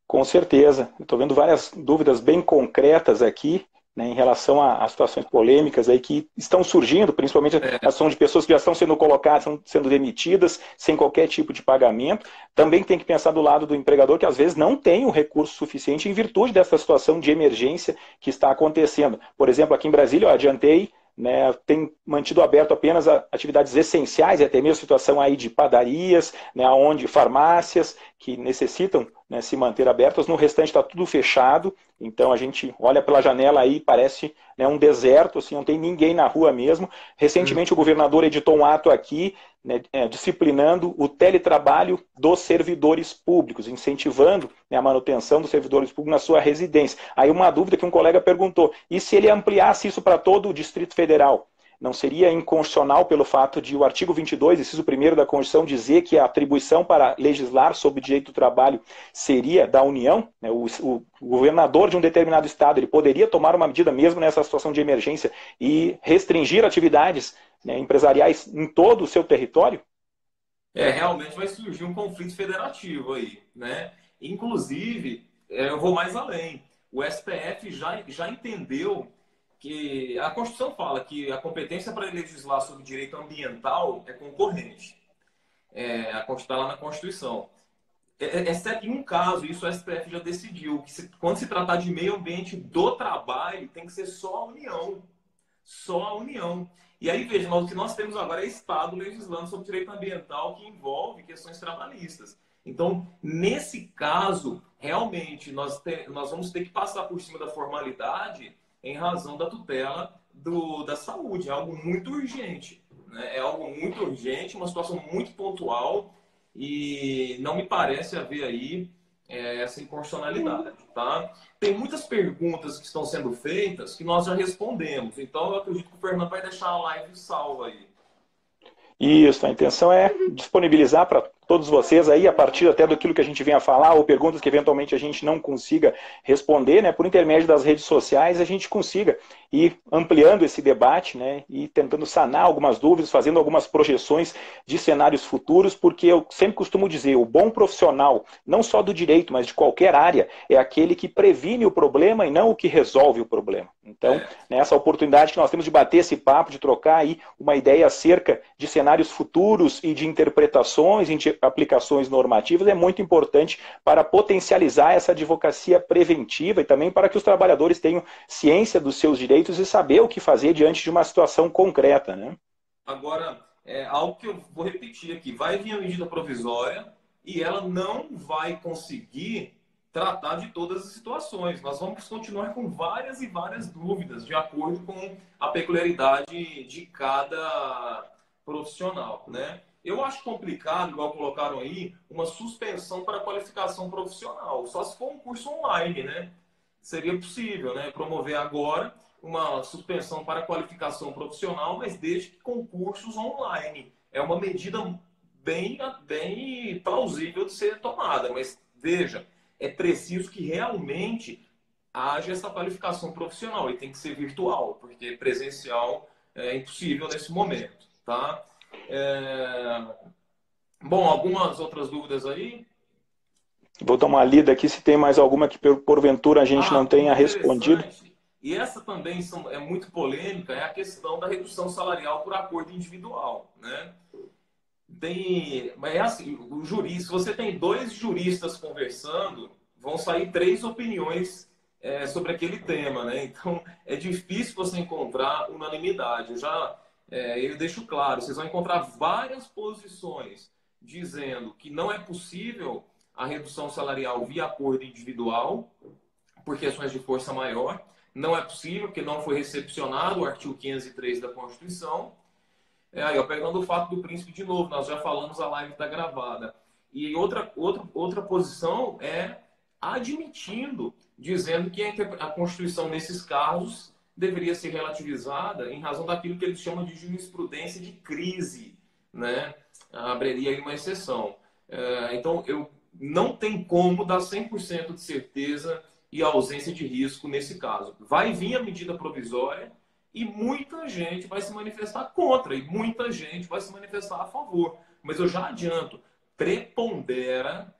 Com certeza. Estou vendo várias dúvidas bem concretas aqui, né, em relação a situações polêmicas aí que estão surgindo, principalmente a ação de pessoas que já estão sendo colocadas, estão sendo demitidas, sem qualquer tipo de pagamento. Também tem que pensar do lado do empregador, que às vezes não tem o recurso suficiente em virtude dessa situação de emergência que está acontecendo. Por exemplo, aqui em Brasília, eu adiantei, né, tem mantido aberto apenas atividades essenciais, e até mesmo situação aí de padarias, né, onde farmácias que necessitam né, se manter abertas. No restante está tudo fechado, então a gente olha pela janela aí, parece, né, um deserto, assim, não tem ninguém na rua mesmo. Recentemente o governador editou um ato aqui, né, disciplinando o teletrabalho dos servidores públicos, incentivando, né, a manutenção dos servidores públicos na sua residência. Aí uma dúvida que um colega perguntou, e se ele ampliasse isso para todo o Distrito Federal? Não seria inconstitucional pelo fato de o artigo 22, inciso 1º da Constituição, dizer que a atribuição para legislar sobre o direito do trabalho seria da União? O governador de um determinado estado ele poderia tomar uma medida mesmo nessa situação de emergência e restringir atividades, né, empresariais em todo o seu território? Realmente vai surgir um conflito federativo aí, né? Inclusive, eu vou mais além. O STF já entendeu que a Constituição fala que a competência para legislar sobre direito ambiental é concorrente. Está lá na Constituição. Exceto em um caso, isso o STF já decidiu, que quando se tratar de meio ambiente do trabalho, tem que ser só a União. Só a União. E aí, veja, o que nós temos agora é Estado legislando sobre direito ambiental que envolve questões trabalhistas. Então, nesse caso, realmente, nós vamos ter que passar por cima da formalidade em razão da tutela da saúde. É algo muito urgente, né? É algo muito urgente, uma situação muito pontual e não me parece haver aí essa inconstitucionalidade, tá? Tem muitas perguntas que estão sendo feitas que nós já respondemos. Então, eu acredito que o Fernando vai deixar a live salva aí. Isso, a intenção é disponibilizar para todos vocês aí, a partir até daquilo que a gente vem a falar, ou perguntas que eventualmente a gente não consiga responder, né, por intermédio das redes sociais, a gente consiga ir ampliando esse debate, né, e tentando sanar algumas dúvidas, fazendo algumas projeções de cenários futuros, porque eu sempre costumo dizer, o bom profissional, não só do direito, mas de qualquer área, é aquele que previne o problema e não o que resolve o problema. Então, nessa oportunidade que nós temos de bater esse papo, de trocar aí uma ideia acerca de cenários futuros e de interpretações, de aplicações normativas, é muito importante para potencializar essa advocacia preventiva e também para que os trabalhadores tenham ciência dos seus direitos e saber o que fazer diante de uma situação concreta, né? Agora, algo que eu vou repetir aqui, vai vir a medida provisória e ela não vai conseguir tratar de todas as situações. Nós vamos continuar com várias e várias dúvidas de acordo com a peculiaridade de cada profissional, né? Eu acho complicado, igual colocaram aí, uma suspensão para qualificação profissional. Só se for um curso online, né? Seria possível, né? Promover agora uma suspensão para qualificação profissional, mas desde que com cursos online. É uma medida bem plausível de ser tomada. Mas, veja, é preciso que realmente haja essa qualificação profissional. E tem que ser virtual, porque presencial é impossível nesse momento, tá? Bom, algumas outras dúvidas aí? Vou dar uma lida aqui se tem mais alguma que porventura a gente não tenha respondido. E essa também é muito polêmica, é a questão da redução salarial por acordo individual, né? Mas é assim, se você tem 2 juristas conversando, vão sair 3 opiniões sobre aquele tema, né? Então, é difícil você encontrar unanimidade. Eu deixo claro, vocês vão encontrar várias posições dizendo que não é possível a redução salarial via acordo individual, por questões de força maior. Não é possível, porque não foi recepcionado o artigo 503 da Constituição. Aí, pegando o fato do príncipe de novo, nós já falamos, a live está gravada. E outra posição é admitindo, dizendo que a Constituição, nesses casos, deveria ser relativizada em razão daquilo que eles chamam de jurisprudência de crise, né? Abriria aí uma exceção. Então, não tem como dar 100% de certeza e ausência de risco nesse caso. Vai vir a medida provisória e muita gente vai se manifestar contra e muita gente vai se manifestar a favor. Mas eu já adianto, prepondera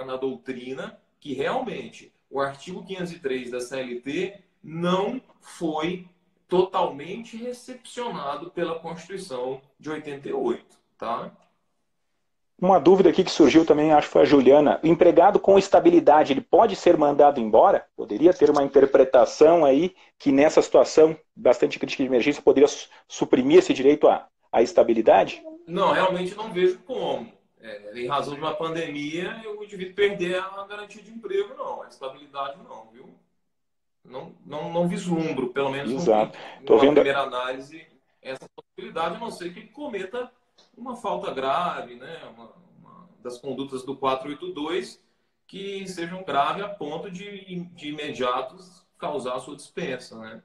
na doutrina que realmente o artigo 503 da CLT não foi totalmente recepcionado pela Constituição de 88, tá? Uma dúvida aqui que surgiu também, acho que foi a Juliana. O empregado com estabilidade, ele pode ser mandado embora? Poderia ter uma interpretação aí que nessa situação bastante crítica de emergência poderia suprimir esse direito à estabilidade? Não, realmente não vejo como. Em razão de uma pandemia, o indivíduo perder a garantia de emprego, não. A estabilidade, não, viu? Não vislumbro, pelo menos Exato. Tô numa vendo. primeira análise, essa possibilidade, a não ser que ele cometa uma falta grave, né? Uma das condutas do 482 que sejam graves a ponto de imediato causar a sua dispensa, né?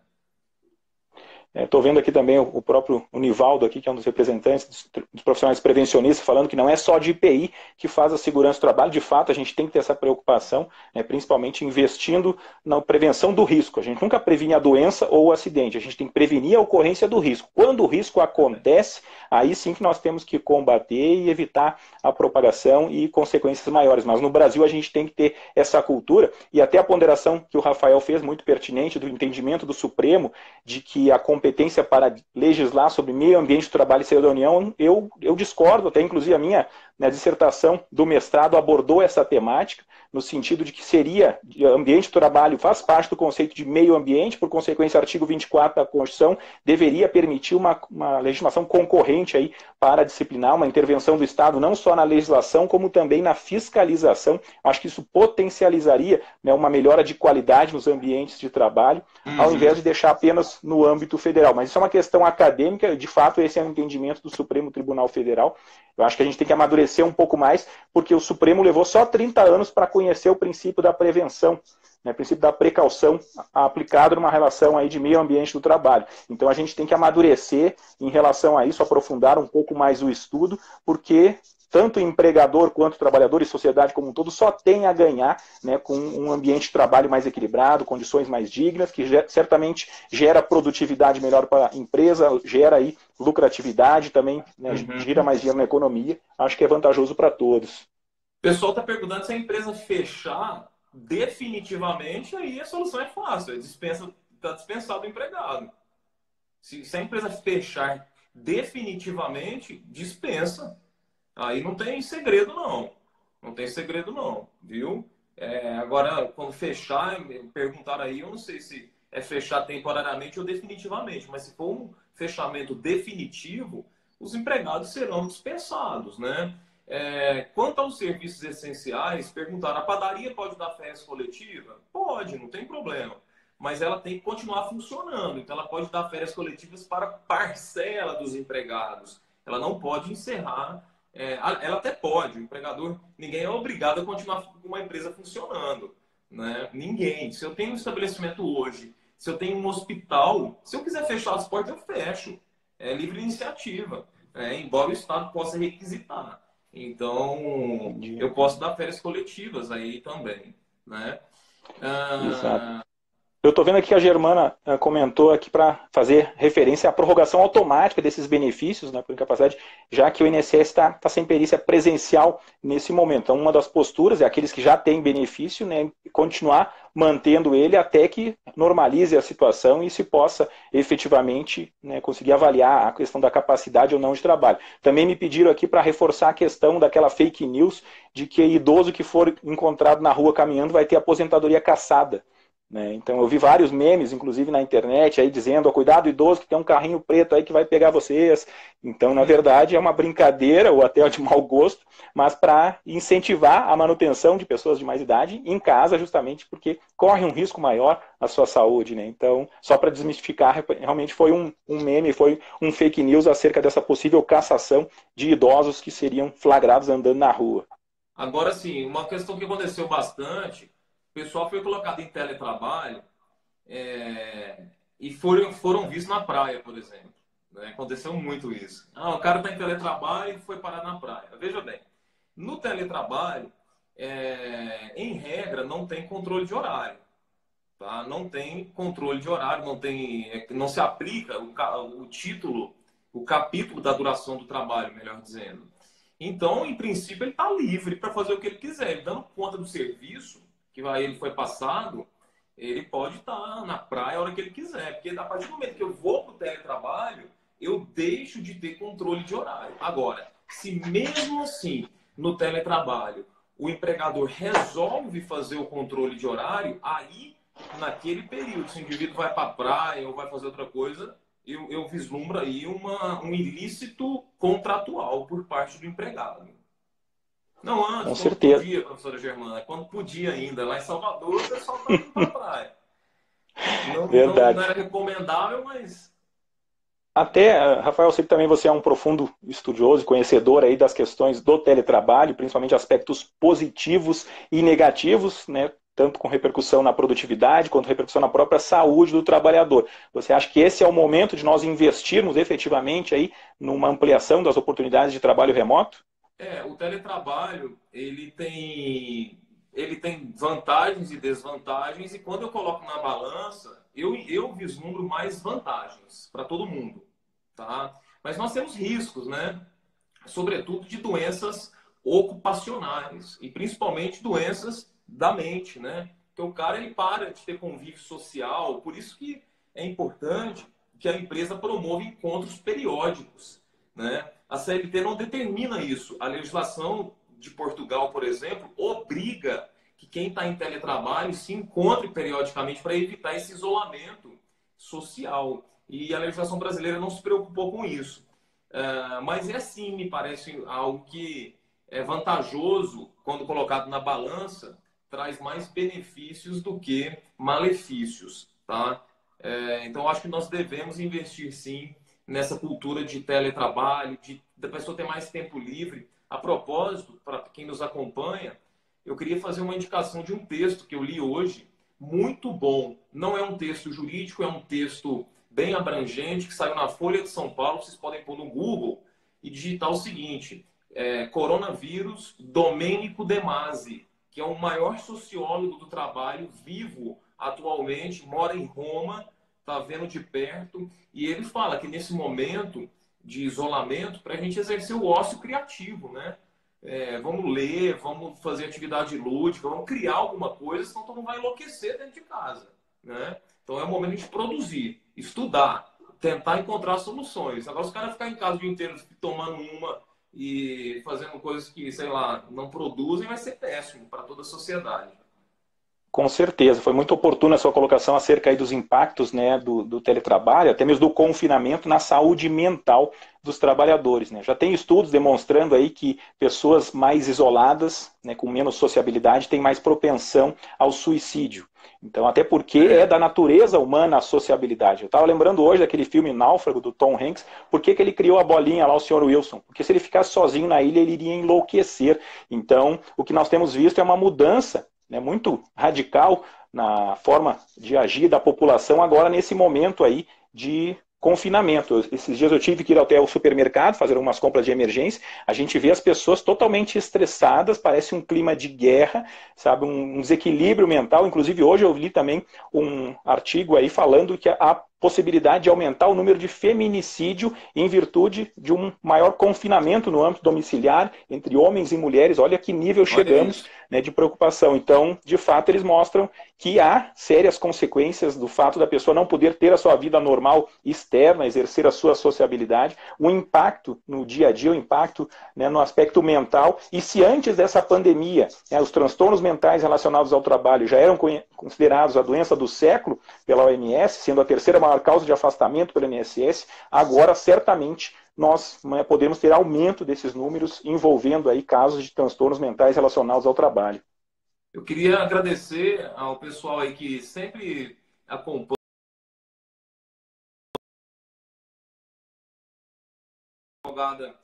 Estou vendo aqui também o próprio Nivaldo, aqui, que é um dos representantes dos profissionais prevencionistas, falando que não é só de IPI que faz a segurança do trabalho. De fato, a gente tem que ter essa preocupação, né, principalmente investindo na prevenção do risco. A gente nunca previne a doença ou o acidente, a gente tem que prevenir a ocorrência do risco. Quando o risco acontece, aí sim que nós temos que combater e evitar a propagação e consequências maiores. Mas no Brasil a gente tem que ter essa cultura, e até a ponderação que o Rafael fez, muito pertinente, do entendimento do Supremo, de que a competência para legislar sobre meio ambiente do trabalho e saúde da União, eu discordo, até inclusive a minha dissertação do mestrado abordou essa temática, no sentido de que seria, ambiente do trabalho faz parte do conceito de meio ambiente, por consequência, o artigo 24 da Constituição deveria permitir uma legislação concorrente aí para disciplinar, uma intervenção do Estado, não só na legislação, como também na fiscalização. Acho que isso potencializaria, né, uma melhora de qualidade nos ambientes de trabalho, ao invés de deixar apenas no âmbito federal. Mas isso é uma questão acadêmica, de fato esse é um entendimento do Supremo Tribunal Federal. Eu acho que a gente tem que amadurecer um pouco mais, porque o Supremo levou só 30 anos para conhecer o princípio da prevenção, né, o princípio da precaução aplicado numa relação aí de meio ambiente do trabalho. Então a gente tem que amadurecer em relação a isso, aprofundar um pouco mais o estudo, porque tanto o empregador quanto o trabalhador e sociedade como um todo só tem a ganhar, né, com um ambiente de trabalho mais equilibrado, condições mais dignas, que certamente gera produtividade melhor para a empresa, gera aí lucratividade também, né, gira mais dinheiro na economia. Acho que é vantajoso para todos. O pessoal está perguntando se a empresa fechar definitivamente, aí a solução é fácil, está dispensado o empregado. Se a empresa fechar definitivamente, dispensa. Aí não tem segredo, não. Não tem segredo, não, viu? Agora, quando fechar, perguntaram aí, eu não sei se é fechar temporariamente ou definitivamente, mas se for um fechamento definitivo, os empregados serão dispensados, né? Quanto aos serviços essenciais, perguntaram, a padaria pode dar férias coletiva? Pode, não tem problema. Mas ela tem que continuar funcionando. Então, ela pode dar férias coletivas para parcela dos empregados. Ela não pode encerrar. Ela até pode, o empregador, ninguém é obrigado a continuar com uma empresa funcionando, né? Ninguém. Se eu tenho um estabelecimento hoje, se eu tenho um hospital, se eu quiser fechar as portas, eu fecho. É livre iniciativa, embora o Estado possa requisitar. Então, eu posso dar férias coletivas aí também, né? Exato. Eu estou vendo aqui que a Germana comentou aqui para fazer referência à prorrogação automática desses benefícios, né, por incapacidade, já que o INSS está sem perícia presencial nesse momento. Então, uma das posturas é aqueles que já têm benefício, né, continuar mantendo ele até que normalize a situação e se possa efetivamente, né, conseguir avaliar a questão da capacidade ou não de trabalho. Também me pediram aqui para reforçar a questão daquela fake news de que idoso que for encontrado na rua caminhando vai ter aposentadoria cassada. Então eu vi vários memes, inclusive na internet, aí dizendo, cuidado idoso que tem um carrinho preto aí que vai pegar vocês. Então, na verdade, é uma brincadeira ou até de mau gosto, mas para incentivar a manutenção de pessoas de mais idade em casa, justamente porque corre um risco maior à sua saúde. Né? Então, só para desmistificar, realmente foi um meme, foi um fake news acerca dessa possível cassação de idosos que seriam flagrados andando na rua. Agora, sim, uma questão que aconteceu bastante, o pessoal foi colocado em teletrabalho e foram vistos na praia, por exemplo. Né? Aconteceu muito isso. O cara está em teletrabalho e foi parar na praia. Veja bem, no teletrabalho, em regra, não tem controle de horário. Tá? Não tem controle de horário, não se aplica o título, o capítulo da duração do trabalho, melhor dizendo. Então, em princípio, ele está livre para fazer o que ele quiser. Ele dando conta do serviço que aí ele foi passado, ele pode estar na praia a hora que ele quiser. Porque a partir do momento que eu vou para o teletrabalho, eu deixo de ter controle de horário. Agora, se mesmo assim, no teletrabalho, o empregador resolve fazer o controle de horário, aí, naquele período, se o indivíduo vai para a praia ou vai fazer outra coisa, eu vislumbro aí um ilícito contratual por parte do empregado. Não, Com antes, quando certeza. podia, professora Germana, quando podia ainda. Lá em Salvador, o pessoal estava indo para a praia. Não Verdade. era recomendável, mas Até, Rafael, eu sei que também você é um profundo estudioso e conhecedor aí das questões do teletrabalho, principalmente aspectos positivos e negativos, né? Tanto com repercussão na produtividade, quanto repercussão na própria saúde do trabalhador. Você acha que esse é o momento de nós investirmos efetivamente aí numa ampliação das oportunidades de trabalho remoto? o teletrabalho, ele tem vantagens e desvantagens, e quando eu coloco na balança, eu vislumbro mais vantagens para todo mundo, tá? Mas nós temos riscos, né? Sobretudo de doenças ocupacionais e principalmente doenças da mente, né? Então o cara ele para de ter convívio social, por isso que é importante que a empresa promova encontros periódicos, né? A CLT não determina isso. A legislação de Portugal, por exemplo, obriga que quem está em teletrabalho se encontre periodicamente para evitar esse isolamento social. E a legislação brasileira não se preocupou com isso. Mas é sim, me parece algo que é vantajoso quando colocado na balança, traz mais benefícios do que malefícios, tá? Então, acho que nós devemos investir sim nessa cultura de teletrabalho, da pessoa ter mais tempo livre. A propósito, para quem nos acompanha, eu queria fazer uma indicação de um texto que eu li hoje, muito bom. Não é um texto jurídico, é um texto bem abrangente, que saiu na Folha de São Paulo. Vocês podem pôr no Google e digitar o seguinte: Coronavírus, Domênico De Masi, que é o maior sociólogo do trabalho vivo atualmente, mora em Roma, está vendo de perto, e ele fala que nesse momento de isolamento, para a gente exercer o ócio criativo, né? Vamos ler, vamos fazer atividade lúdica, vamos criar alguma coisa, senão todo mundo vai enlouquecer dentro de casa, né? Então é o momento de produzir, estudar, tentar encontrar soluções. Agora, os caras ficar em casa o dia inteiro tomando uma e fazendo coisas que, sei lá, não produzem, vai ser péssimo para toda a sociedade. Com certeza, foi muito oportuna a sua colocação acerca aí dos impactos, né, do teletrabalho, até mesmo do confinamento na saúde mental dos trabalhadores, né? Já tem estudos demonstrando aí que pessoas mais isoladas, né, com menos sociabilidade, têm mais propensão ao suicídio. Então, até porque é da natureza humana a sociabilidade. Eu estava lembrando hoje daquele filme Náufrago, do Tom Hanks, por que ele criou a bolinha lá, o Sr. Wilson? Porque se ele ficasse sozinho na ilha, ele iria enlouquecer. Então, o que nós temos visto é uma mudança, né, muito radical na forma de agir da população agora nesse momento aí de confinamento. Esses dias eu tive que ir até o supermercado fazer umas compras de emergência. A gente vê as pessoas totalmente estressadas, parece um clima de guerra, sabe, um desequilíbrio mental. Inclusive hoje eu li também um artigo aí falando que a possibilidade de aumentar o número de feminicídio em virtude de um maior confinamento no âmbito domiciliar entre homens e mulheres. Olha que nível Olha chegamos, isso. né, de preocupação. Então, de fato, eles mostram que há sérias consequências do fato da pessoa não poder ter a sua vida normal externa, exercer a sua sociabilidade, o impacto no dia a dia, o impacto, né, no aspecto mental. E se antes dessa pandemia, né, os transtornos mentais relacionados ao trabalho já eram considerados a doença do século pela OMS, sendo a terceira maior causa de afastamento pelo INSS, agora certamente nós, né, podemos ter aumento desses números envolvendo aí casos de transtornos mentais relacionados ao trabalho. Eu queria agradecer ao pessoal aí que sempre acompanha a jogada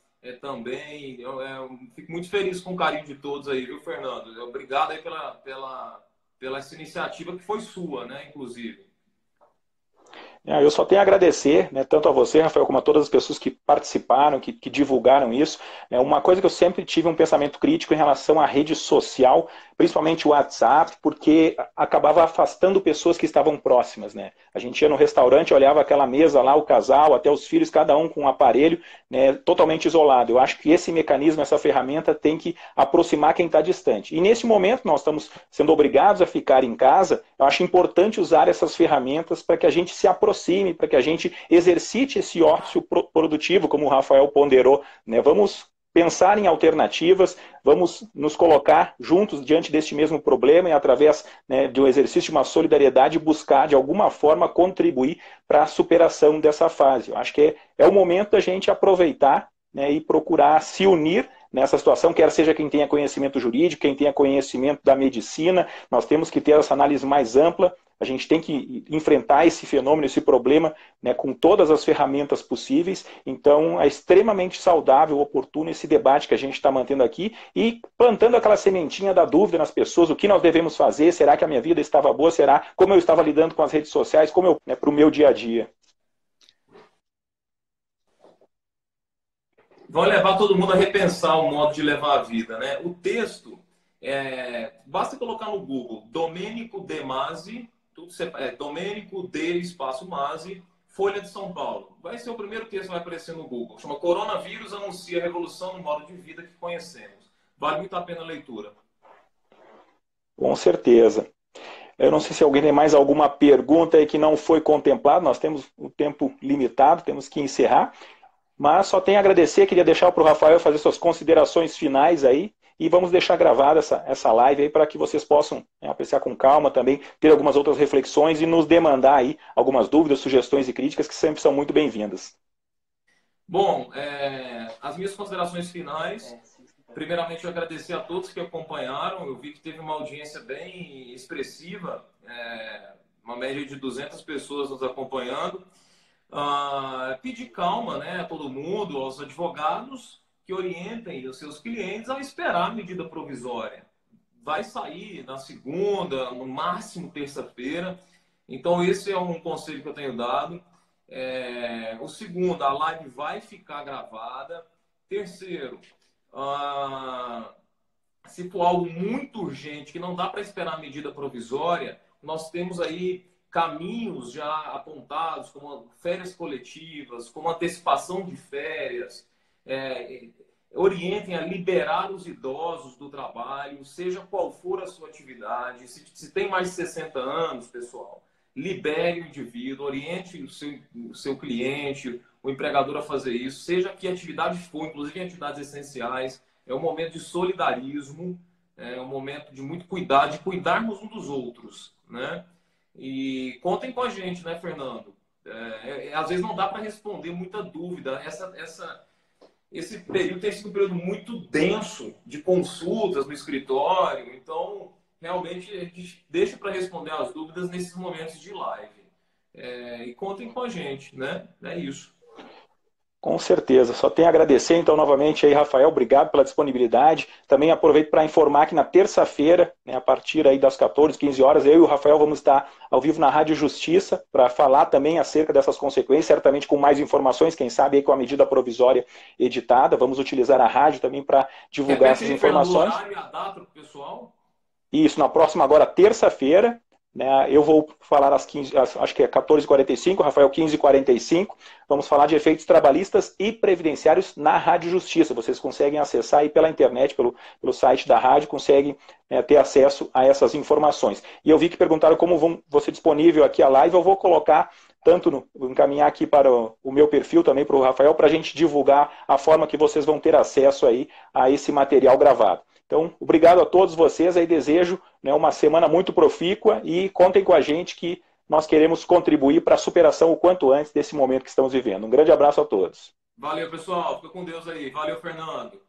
também. Eu fico muito feliz com o carinho de todos aí, viu, Fernando? Obrigado aí pela essa iniciativa que foi sua, né, inclusive. Eu só tenho a agradecer, né, tanto a você, Rafael, como a todas as pessoas que participaram, que divulgaram isso. Uma coisa que eu sempre tive um pensamento crítico em relação à rede social, principalmente o WhatsApp, porque acabava afastando pessoas que estavam próximas, né? A gente ia no restaurante, olhava aquela mesa lá, o casal, até os filhos, cada um com um aparelho, né, totalmente isolado. Eu acho que esse mecanismo, essa ferramenta tem que aproximar quem está distante. E nesse momento nós estamos sendo obrigados a ficar em casa. Eu acho importante usar essas ferramentas para que a gente se aproxime, para que a gente exercite esse ócio produtivo, como o Rafael ponderou, né? Vamos pensar em alternativas, vamos nos colocar juntos diante deste mesmo problema e através, né, de um exercício de uma solidariedade buscar de alguma forma contribuir para a superação dessa fase. Eu acho que é o momento da gente aproveitar, né, e procurar se unir nessa situação, quer seja quem tenha conhecimento jurídico, quem tenha conhecimento da medicina, nós temos que ter essa análise mais ampla, a gente tem que enfrentar esse fenômeno, esse problema, né, com todas as ferramentas possíveis. Então, é extremamente saudável, oportuno esse debate que a gente está mantendo aqui e plantando aquela sementinha da dúvida nas pessoas, o que nós devemos fazer, será que a minha vida estava boa, será como eu estava lidando com as redes sociais, como eu, né, para o meu dia a dia. Vão levar todo mundo a repensar o modo de levar a vida, né? O texto, basta colocar no Google, Domênico De Masi, Domênico De Espaço Masi, Folha de São Paulo. Vai ser o primeiro texto que vai aparecer no Google. Chama Coronavírus anuncia a revolução no modo de vida que conhecemos. Vale muito a pena a leitura. Com certeza. Eu não sei se alguém tem mais alguma pergunta aí que não foi contemplada. Nós temos um tempo limitado, temos que encerrar. Mas só tenho a agradecer, queria deixar para o Rafael fazer suas considerações finais aí. E vamos deixar gravada essa live aí para que vocês possam, né, apreciar com calma também, ter algumas outras reflexões e nos demandar aí algumas dúvidas, sugestões e críticas que sempre são muito bem-vindas. Bom, as minhas considerações finais, primeiramente eu agradecer a todos que acompanharam, eu vi que teve uma audiência bem expressiva, uma média de 200 pessoas nos acompanhando. Pedir calma, né, a todo mundo, aos advogados, que orientem os seus clientes a esperar a medida provisória. Vai sair na segunda, no máximo terça-feira. Então, esse é um conselho que eu tenho dado. O segundo, a live vai ficar gravada. Terceiro, se for algo muito urgente, que não dá para esperar a medida provisória, nós temos aí caminhos já apontados, como férias coletivas, como antecipação de férias, orientem a liberar os idosos do trabalho, seja qual for a sua atividade. Se tem mais de 60 anos, pessoal, libere o indivíduo, oriente o seu cliente, o empregador a fazer isso, seja que atividade for, inclusive em atividades essenciais. É um momento de solidarismo, é um momento de muito cuidado, de cuidarmos uns dos outros, né? E contem com a gente, né, Fernando? Às vezes não dá para responder muita dúvida. Esse período tem sido um período muito denso de consultas no escritório, então realmente a gente deixa para responder as dúvidas nesses momentos de live. E contem com a gente, né? É isso. Com certeza, só tenho a agradecer então novamente aí, Rafael, obrigado pela disponibilidade. Também aproveito para informar que na terça-feira, né, a partir aí das 14, 15 horas, eu e o Rafael vamos estar ao vivo na Rádio Justiça para falar também acerca dessas consequências, certamente com mais informações, quem sabe aí com a medida provisória editada. Vamos utilizar a rádio também para divulgar essas informações. O horário e a data para o pessoal? Isso, na próxima agora, terça-feira, né, eu vou falar às 15, acho que é 14h45, Rafael 15h45. Vamos falar de efeitos trabalhistas e previdenciários na Rádio Justiça. Vocês conseguem acessar aí pela internet, pelo site da rádio, conseguem, né, ter acesso a essas informações. E eu vi que perguntaram como vou ser disponível aqui a live. Eu vou colocar vou encaminhar aqui para o meu perfil também para o Rafael, para a gente divulgar a forma que vocês vão ter acesso aí a esse material gravado. Então, obrigado a todos vocês, aí desejo, né, uma semana muito profícua e contem com a gente que nós queremos contribuir para a superação o quanto antes desse momento que estamos vivendo. Um grande abraço a todos. Valeu, pessoal. Fica com Deus aí. Valeu, Fernando.